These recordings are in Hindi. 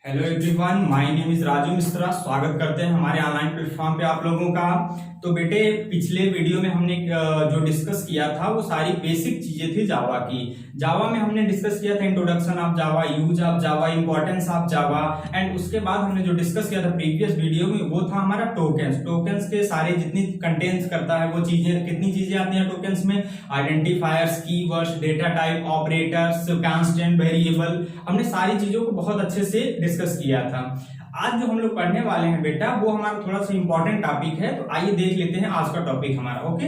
Hello everyone, my name is Raju Mishra. स्वागत करते हैं हमारे ऑनलाइन प्लेटफॉर्म पे आप लोगों का। तो बेटे, पिछले वीडियो में हमने जो डिस्कस किया था वो सारी बेसिक चीजें थी जावा की। जावा में हमने डिस्कस किया था introduction of Java, use of Java, importance of Java, and उसके बाद हमने जो डिस्कस किया था प्रीवियस वीडियो में वो था हमारा टोकन्स। टोकन्स के सारे जितनी कंटेंट्स करता है वो चीजें, कितनी चीजें आती हैं टोकन्स में, identifiers, keywords, data type, operators, constant, variable, हमने सारी चीजों को बहुत अच्छे से डिस्कस किया था। आज जो हम लोग पढ़ने वाले हैं बेटा वो हमारा थोड़ा सा इंपॉर्टेंट टॉपिक है, तो आइए देख लेते हैं आज का टॉपिक हमारा। ओके,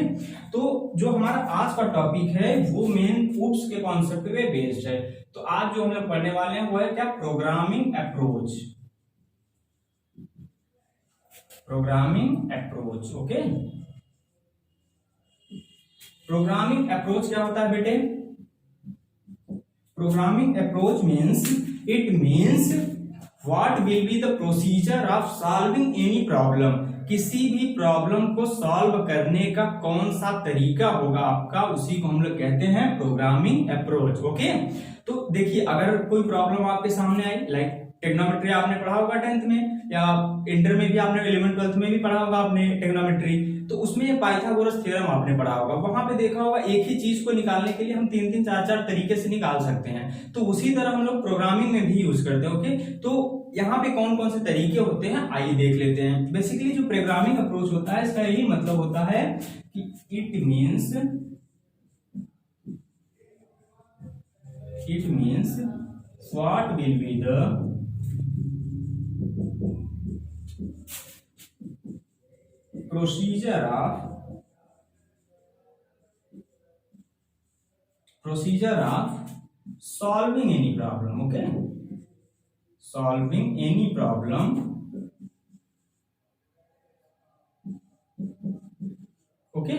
तो जो हमारा आज का टॉपिक है वो मेन ऊप्स के कॉन्सेप्ट पे बेस्ड है। तो आज जो हम लोग पढ़ने वाले हैं वो है क्या, programming approach. Programming approach, okay. Programming approach क्या होता है बेटे? Programming approach means, it means what will be the procedure of solving any problem. किसी भी प्रॉब्लम को सॉल्व करने का कौन सा तरीका होगा आपका, उसी को हम लोग कहते हैं प्रोग्रामिंग अप्रोच। ओके, तो देखिए, अगर कोई प्रॉब्लम आपके सामने आई, लाइक ट्रिग्नोमेट्री आपने पढ़ा होगा 10th में, या इंटर में भी आपने 11th 12th में भी पढ़ा होगा आपने ट्रिग्नोमेट्री, तो उसमें ये पाइथागोरस थ्योरम आपने पढ़ा होगा। वहां पे देखा होगा एक ही चीज को निकालने के लिए हम 3-3 4-4 तरीके से निकाल सकते हैं। तो उसी तरह हम लोग प्रोग्रामिंग में भी यूज करते हैं। ओके, तो यहाँ पे कौन कौन से तरीके होते हैं आइए देख लेते हैं। बेसिकली जो प्रोग्रामिंग अप्रोच होता है इसका यही मतलब होता है कि it means what will be the procedure of solving any problem. Okay, solving any problem. Okay,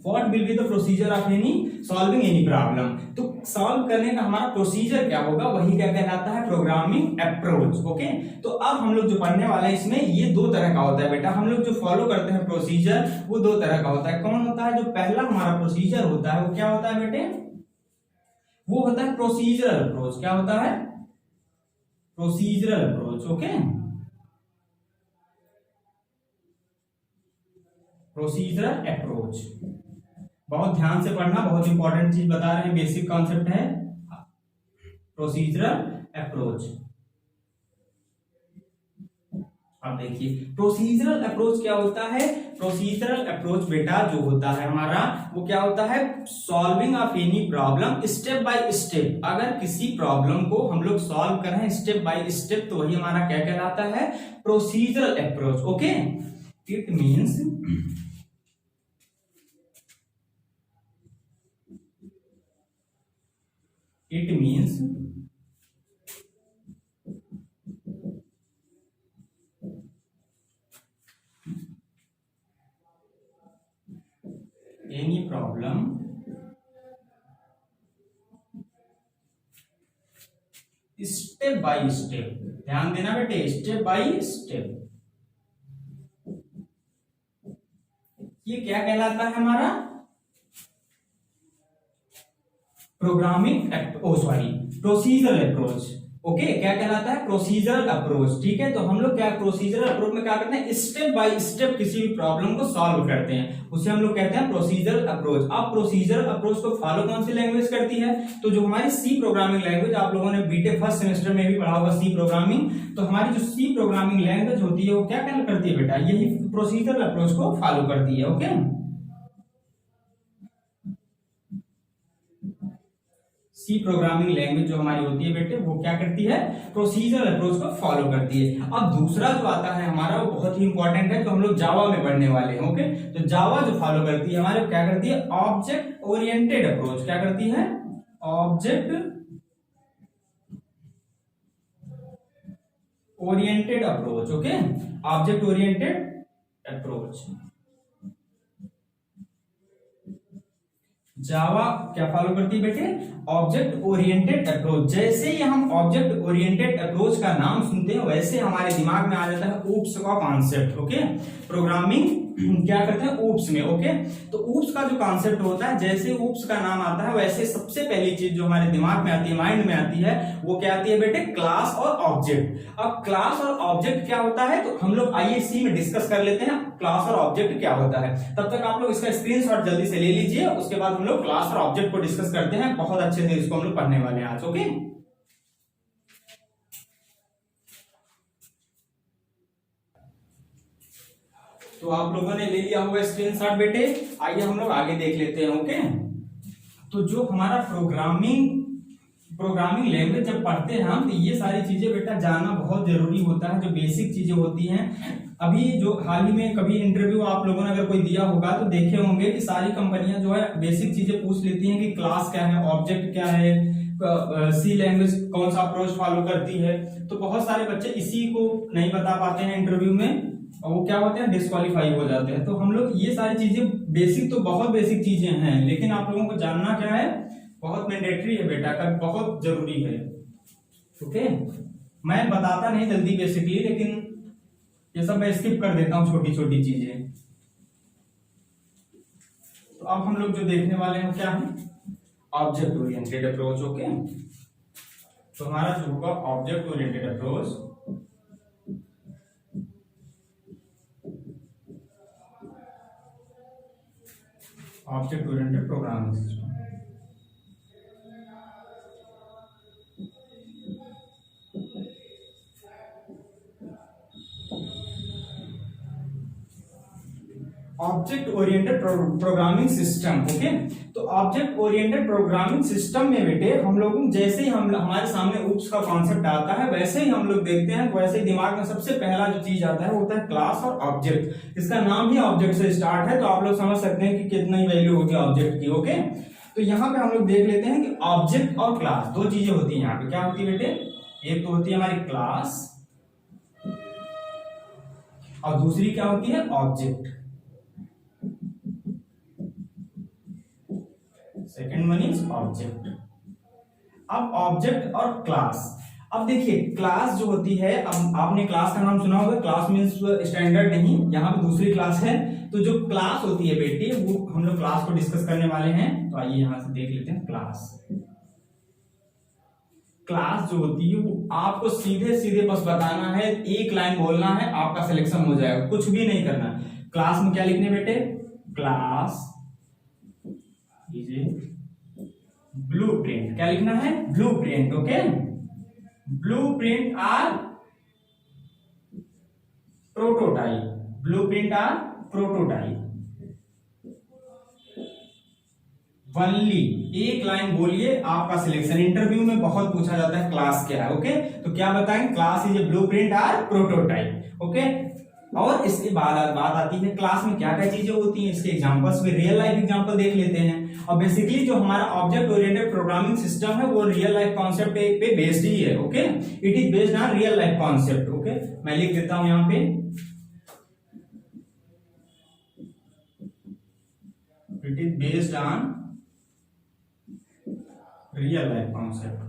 what will be the procedure of any solving any problem. तो सॉल्व करने का हमारा प्रोसीजर क्या होगा, वही क्या कहलाता है, प्रोग्रामिंग अप्रोच। ओके, तो अब हम लोग जो पढ़ने वाले हैं इसमें ये दो तरह का होता है बेटा। हम लोग जो फॉलो करते हैं प्रोसीजर वो दो तरह का होता है। कौन होता है? जो पहला हमारा प्रोसीजर होता है वो क्या होता है बेटे? वो होता है प्रोसीजरल अप्रोच। क्या होता है? Procedural approach. Okay, procedural approach, बहुत ध्यान से पढ़ना, बहुत इंपॉर्टेंट चीज बता रहे हैं, बेसिक कॉन्सेप्ट है प्रोसीजरल अप्रोच। अब देखिए प्रोसीजरल अप्रोच क्या होता है। प्रोसीजरल अप्रोच बेटा जो होता है हमारा वो क्या होता है, solving of any problem step by step. अगर किसी प्रॉब्लम को हम लोग सॉल्व कर रहे हैं स्टेप बाय स्टेप तो वही हमारा क्या कहलाता है, procedural approach. Okay, it means any problem step by step. ध्यान देना बेटे, स्टेप बाय स्टेप। ये क्या कहलाता है हमारा, प्रोसीजरल अप्रोच। ओके, क्या कहलाता है, प्रोसीजरल अप्रोच। ठीक है, तो हम लोग क्या प्रोसीजरल अप्रोच में क्या करते हैं, स्टेप बाय स्टेप किसी भी प्रॉब्लम को सॉल्व करते हैं, उसे हम लोग कहते हैं प्रोसीजरल अप्रोच। अब प्रोसीजरल अप्रोच को फॉलो कौन सी लैंग्वेज करती है, तो जो हमारी सी प्रोग्रामिंग लैंग्वेज, आप लोगों ने बीटेक फर्स्ट सेमेस्टर में भी पढ़ा होगा सी प्रोग्रामिंग, तो हमारी जो सी प्रोग्रामिंग लैंग्वेज होती है वो क्या करती है बेटा, यही प्रोसीजरल अप्रोच को फॉलो करती है। ओके, सी प्रोग्रामिंग लैंग्वेज जो हमारी होती है बेटे वो क्या करती है, प्रोसीजरल अप्रोच को फॉलो करती है। अब दूसरा जो आता है हमारा वो बहुत ही इंपॉर्टेंट है, तो हम लोग जावा में पढ़ने वाले हैं। ओके, तो जावा जो फॉलो करती है हमारे क्या करती है, ऑब्जेक्ट ओरिएंटेड अप्रोच। क्या करती है, object oriented approach. Okay, object oriented approach. Java क्या फॉलो करती है बेटे, ऑब्जेक्ट ओरिएंटेड अप्रोच। जैसे ही हम ऑब्जेक्ट ओरिएंटेड अप्रोच का नाम सुनते हैं वैसे हमारे दिमाग में आ जाता है ऊप्स का कॉन्सेप्ट। ओके, प्रोग्रामिंग क्या करते हैं, ऊप्स में। ओके, तो ऊप्स का जो कॉन्सेप्ट होता है, जैसे ऊप्स का नाम आता है वैसे सबसे पहली चीज जो हमारे दिमाग में आती है, माइंड में आती है, वो क्या आती है बेटे, क्लास और ऑब्जेक्ट। अब क्लास और ऑब्जेक्ट क्या होता है, तो हम लोग आइए इसी में डिस्कस कर लेते हैं क्लास और ऑब्जेक्ट क्या होता है। तब तक आप लोग इसका स्क्रीनशॉट जल्दी से ले लीजिए, उसके बाद हम लोग क्लास और ऑब्जेक्ट को डिस्कस करते हैं। बहुत अच्छे से इसको हम लोग पढ़ने वाले हैं आज। ओके, तो आप लोगों ने ले लिया होगा स्क्रीनशॉट बेटे, आइए हम लोग आगे देख लेते हैं। ओके, तो जो हमारा प्रोग्रामिंग लैंग्वेज जब पढ़ते हैं हम, तो ये सारी चीजें बेटा जानना बहुत जरूरी होता है, जो बेसिक चीजें होती हैं। अभी जो हाल ही में कभी इंटरव्यू आप लोगों ने अगर कोई दिया होगा तो देखे होंगे कि सारी कंपनियां जो है बेसिक चीजें पूछ लेती हैं कि क्लास क्या है, ऑब्जेक्ट क्या है, सी लैंग्वेज कौन सा अप्रोच फॉलो करती है। तो बहुत सारे बच्चे इसी को नहीं बता पाते हैं इंटरव्यू में, और वो क्या होते हैं, डिस्क्वालीफाई हो जाते हैं। तो हम लोग ये सारी चीजें बेसिक, तो बहुत बेसिक चीजें हैं, लेकिन आप लोगों को जानना क्या है, बहुत मैंडेटरी है बेटा का, बहुत जरूरी है। ओके, मैं बताता नहीं जल्दी बेसिकली, लेकिन ये सब मैं स्किप कर देता हूँ, छोटी छोटी चीजें। तो अब हम लोग जो देखने वाले हैं क्या है, ऑब्जेक्ट ओरिएंटेड अप्रोच। ओके, तो हमारा जो होगा object oriented approach, object oriented programming system. Object oriented programming system. Okay, तो ऑब्जेक्ट ओरिएंटेड प्रोग्रामिंग सिस्टम में बेटे हम लोग जैसे ही हमारे सामने ऊप्स का कॉन्सेप्ट आता है, वैसे ही हम लोग देखते हैं, वैसे ही दिमाग में सबसे पहला जो चीज आता है वो होता है क्लास और ऑब्जेक्ट। इसका नाम ही ऑब्जेक्ट से स्टार्ट है, तो आप लोग समझ सकते हैं कि कितनी वैल्यू होगी ऑब्जेक्ट की। ओके, तो यहाँ पे हम लोग देख लेते हैं कि ऑब्जेक्ट और क्लास दो चीजें होती है। यहाँ पे क्या होती है बेटे, एक तो होती है हमारी क्लास और दूसरी क्या होती है, object. Second one is object. अब ऑब्जेक्ट और क्लास, अब देखिए क्लास जो होती है, अब आपने क्लास का नाम सुना होगा, क्लास मींस स्टैंडर्ड नहीं, यहाँ पे दूसरी क्लास है। तो जो क्लास होती है बेटी, वो हम लोग क्लास को डिस्कस करने वाले हैं। तो आइए यहां से देख लेते हैं क्लास। क्लास जो होती है वो आपको सीधे सीधे बस बताना है, एक लाइन बोलना है, आपका सिलेक्शन हो जाएगा, कुछ भी नहीं करना। क्लास में क्या लिखने बेटे, क्लास इज ए ब्लूप्रिंट। क्या लिखना है, blueprint. Okay, blueprint or prototype, blueprint or prototype. Only एक लाइन बोलिए, आपका सिलेक्शन। इंटरव्यू में बहुत पूछा जाता है क्लास क्या है। ओके, तो क्या बताएं, class is a blueprint or prototype. Okay, और इसके बाद बात आती है क्लास में क्या क्या चीजें होती हैं, इसके एग्जांपल्स में रियल लाइफ एग्जांपल देख लेते हैं। और बेसिकली जो हमारा ऑब्जेक्ट ओरिएंटेड प्रोग्रामिंग सिस्टम है वो रियल लाइफ कॉन्सेप्ट पे बेस्ड ही है। Okay, it is based on real life concept. Okay, मैं लिख देता हूं यहां पे, it is based on real life concept,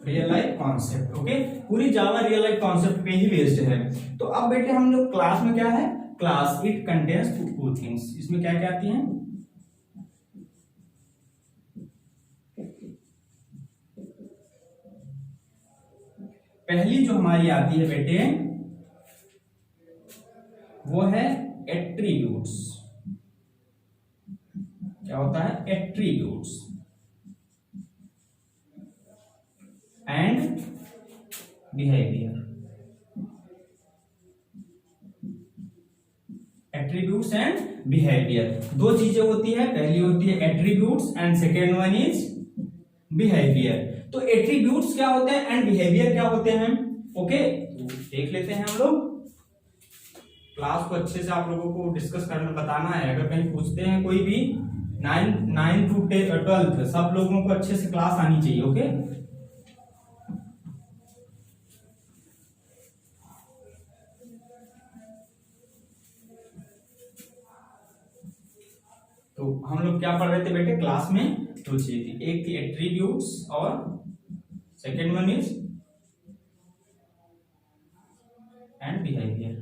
real life concept. Okay, पूरी जावा रियल लाइफ कॉन्सेप्ट पे ही बेस्ड है। तो अब बेटे हम लोग क्लास में क्या है, class it contains two things. इसमें क्या क्या आती हैं, पहली जो हमारी आती है बेटे वो है एट्रीब्यूट्स। क्या होता है, attributes and behaviour. Attributes and behaviour दो चीजें होती है, पहली होती है attributes and second one is behaviour. तो एट्रीब्यूट्स क्या होते हैं एंड बिहेवियर क्या होते हैं, ओके, तो देख लेते हैं हम लोग। क्लास को अच्छे से आप लोगों को डिस्कस करना बताना है, अगर कहीं पूछते हैं कोई भी 9 to 12 सब लोगों को अच्छे से क्लास आनी चाहिए। ओके, तो हम लोग क्या पढ़ रहे थे बेटे क्लास में, दो चीजें थी, एक थी एट्रीब्यूट्स और second one is and behaviour.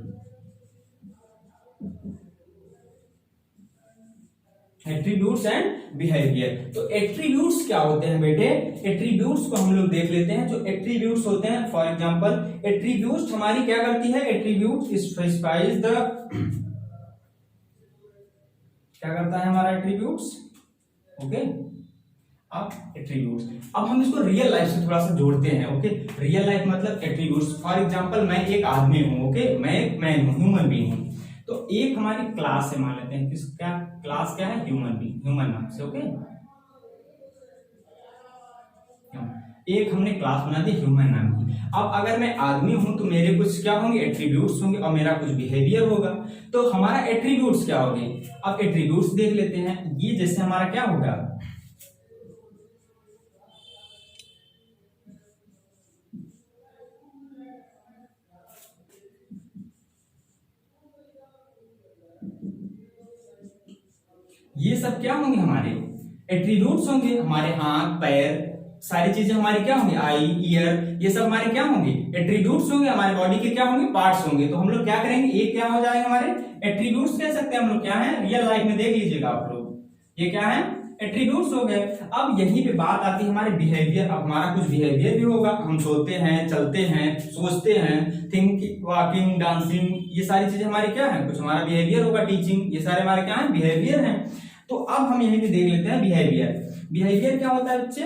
Attributes and behaviour. तो एट्रीब्यूट्स क्या होते हैं बेटे? एट्रीब्यूट्स को हम लोग देख लेते हैं। जो एट्रीब्यूट्स होते हैं, फॉर एग्जांपल एट्रीब्यूट्स हमारी क्या करती है? एट्रीब्यूट स्पेसिफाइज द, क्या करता है हमारा एट्रीब्यूट्स? ओके, अब एट्रीब्यूट्स, अब हम इसको रियल लाइफ से थोड़ा सा जोड़ते हैं। ओके, रियल लाइफ मतलब एट्रीब्यूट्स। फॉर एग्जांपल मैं एक आदमी हूं, ओके, मैं एक मैन हूं, ह्यूमन बीइंग हूं। तो एक हमारी क्लास है, मान लेते हैं किसका क्लास क्या है? ह्यूमन बीइंग, ह्यूमन नाम से। ओके, एक हमने क्लास बना दी ह्यूमन नाम की। अब अगर मैं आदमी हूं तो मेरे कुछ क्या होंगे? एट्रीब्यूट्स होंगे और मेरा कुछ बिहेवियर होगा। तो हमारा एट्रीब्यूट्स क्या होंगे? अब एट्रीब्यूट्स देख लेते हैं। ये जैसे हमारा क्या होगा? ये सब क्या होंगे? हमारे एट्रीब्यूट्स होंगे। हमारे हाथ पैर सारी चीजें हमारी क्या होंगी? आई ईयर, ये सब हमारे क्या होंगे? एट्रीब्यूट्स होंगे। हमारे बॉडी के क्या होंगे? पार्ट्स होंगे। तो हम लोग क्या करेंगे? ये क्या हो जाएगा? हमारे एट्रीब्यूट्स कह सकते हैं हम लोग। क्या है? रियल लाइफ में देख लीजिएगा आप लोग, ये क्या है? एट्रीब्यूट्स हो गए। अब यहीं पे बात आती है हमारे बिहेवियर। अब हमारा कुछ बिहेवियर भी होगा। हम सोते हैं, चलते हैं, सोचते हैं, थिंकिंग, वॉकिंग, डांसिंग, ये सारी चीजें हमारी क्या है? कुछ हमारा बिहेवियर होगा। टीचिंग, ये सारे हमारे क्या है? बिहेवियर हैं। तो अब हम यहीं पे देख लेते हैं बिहेवियर। बिहेवियर क्या होता है बच्चे?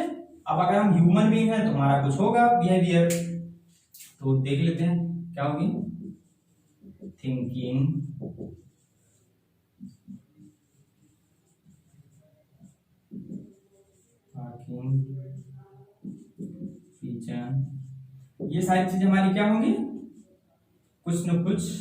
अब अगर हम ह्यूमन बीइंग हैं तो हमारा कुछ होगा बिहेवियर। तो देख लेते हैं क्या होगी? थिंकिंग, वॉकिंग, किचन, ये सारी चीजें हमारी क्या होंगी? कुछ न कुछ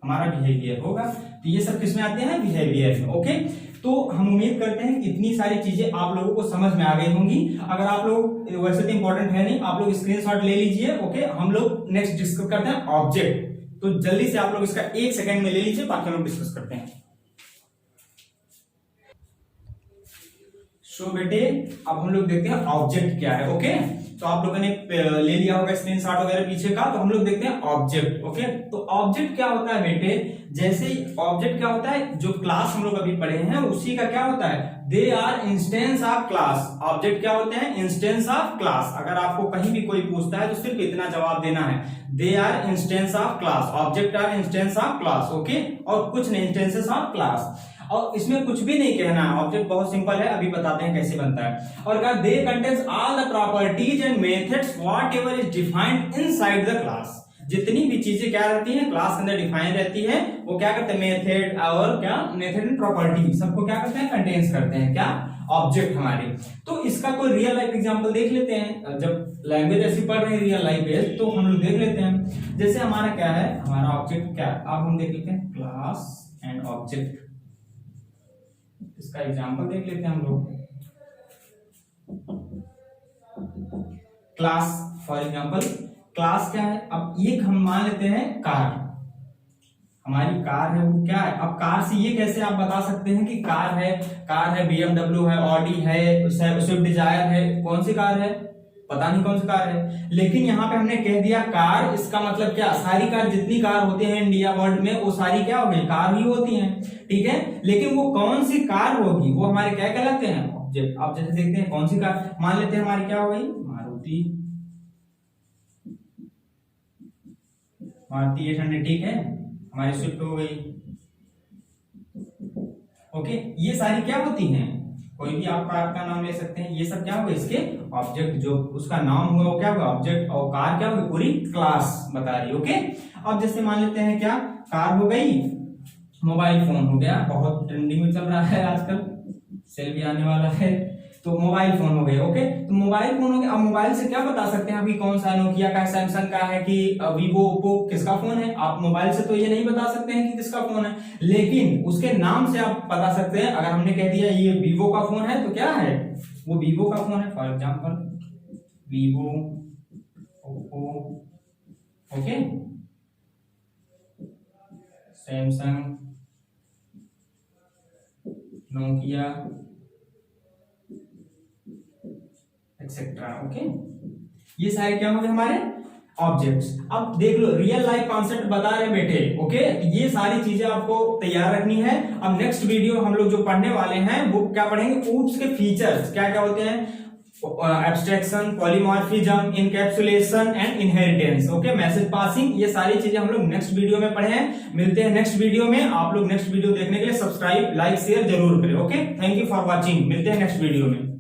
हमारा बिहेवियर होगा। तो ये सब किसमें आते हैं? बिहेवियर में। ओके, तो हम उम्मीद करते हैं कि इतनी सारी चीजें आप लोगों को समझ में आ गई होंगी। अगर आप लोग, वैसे तो इंपॉर्टेंट है नहीं, आप लोग स्क्रीनशॉट ले लीजिए। ओके, हम लोग नेक्स्ट डिस्कस करते हैं ऑब्जेक्ट। तो जल्दी से आप लोग इसका 1 सेकंड में ले लीजिए, बाकी हम लोग डिस्कस करते हैं। सो बेटे, अब हम लोग देखते हैं ऑब्जेक्ट क्या है। ओके, तो आप लोगों ने ले लिया होगा स्क्रीनशॉट वगैरह पीछे का। तो हम लोग देखते हैं ऑब्जेक्ट। ओके, तो ऑब्जेक्ट क्या होता है बेटे? जैसे ऑब्जेक्ट क्या होता है? जो क्लास हम लोग अभी पढ़े हैं उसी का क्या होता है? They are instance of class. Object क्या होते हैं? Instance of class. अगर आपको कहीं भी कोई पूछता है तो सिर्फ इतना जवाब देना है, they are instance of class. Object are instance of class. Okay, और कुछ नहीं, इंस्टेंसेस ऑफ क्लास। और इसमें कुछ भी नहीं कहना है। ऑब्जेक्ट बहुत सिंपल है, अभी बताते हैं कैसे बनता है। और कहा they contains all the properties and methods whatever is defined inside the class. जितनी भी चीजें क्या रहती हैं क्लास के अंदर डिफाइन रहती है, वो क्या करते हैं? मेथड और क्या? मेथड एंड प्रॉपर्टी सबको क्या करते हैं? कंटेन्स करते हैं। क्या? ऑब्जेक्ट हमारे। तो इसका कोई रियल लाइफ एग्जांपल देख लेते हैं। जब लैंग्वेज ऐसी पढ़ रहे हैं रियल लाइफ बेस्ड, तो हम लोग देख लेते हैं। जैसे हमारा क्या है? हमारा ऑब्जेक्ट क्या? अब हम देख लेते हैं क्लास एंड ऑब्जेक्ट। इसका एग्जांपल देख लेते हैं हम लोग। क्लास, फॉर एग्जांपल क्लास क्या है? अब एक हम मान लेते हैं कार। हमारी कार है, वो क्या है? अब कार से ये कैसे आप बता सकते हैं कि कार है? कार है, BMW है, ऑडी है, स्विफ्ट डिजायर है, कौन सी कार है? पता नहीं कौन सी कार है। लेकिन यहाँ पे हमने कह दिया कार, इसका मतलब क्या? सारी कार, जितनी कार होती है इंडिया वर्ल्ड में, वो सारी क्या हो गई? कार ही होती हैं। ठीक है, लेकिन वो कौन सी कार होगी वो हमारे क्या कहलाते हैं? ऑब्जेक्ट। आप जैसे देखते हैं कौन सी कार, मान लेते हैं हमारी क्या हो गई? मारुति 800। ठीक है, हमारी स्विफ्ट हो गई। ओके, ये सारी क्या होती हैं? कोई भी आप कार का नाम ले सकते हैं। ये सब क्या होगा? इसके ऑब्जेक्ट। जो उसका नाम होगा वो क्या होगा? ऑब्जेक्ट। और कार क्या होगी? पूरी क्लास बता रही है। ओके, अब जैसे मान लेते हैं क्या? कार हो गई, मोबाइल फोन हो गया, बहुत ट्रेंडिंग में चल रहा है आजकल, सेल भी आने वाला है, तो मोबाइल फोन हो गए। ओके, तो मोबाइल फोन हो गया। अब मोबाइल से क्या बता सकते हैं अभी? कौन सा? नोकिया का, सैमसंग का है कि वीवो, ओप्पो, किसका फोन है? आप मोबाइल से तो ये नहीं बता सकते हैं कि किसका फोन है, लेकिन उसके नाम से आप बता सकते हैं। अगर हमने कह दिया ये वीवो का फोन है तो क्या है? वो वीवो का फोन है। For example Vivo, Oppo, okay, Samsung, Nokia, etcetera. Okay, ये सारे क्या हो गए हमारे? ऑब्जेक्ट्स। अब देख लो रियल लाइफ कॉन्सेप्ट बता रहे हैं बेटे, ओके। ये सारी चीजें आपको तैयार रखनी है। अब नेक्स्ट वीडियो हम लोग जो पढ़ने वाले हैं वो क्या पढ़ेंगे, ऊप्स के फीचर्स क्या क्या होते हैं, abstraction, polymorphism, encapsulation and inheritance, okay, message passing, ये सारी चीजें हम लोग नेक्स्ट वीडियो में पढ़े हैं। मिलते हैं नेक्स्ट वीडियो में। आप लोग नेक्स्ट वीडियो देखने के लिए सब्सक्राइब, लाइक, शेयर जरूर करें, okay. Thank you for watching. मिलते हैं नेक्स्ट वीडियो में।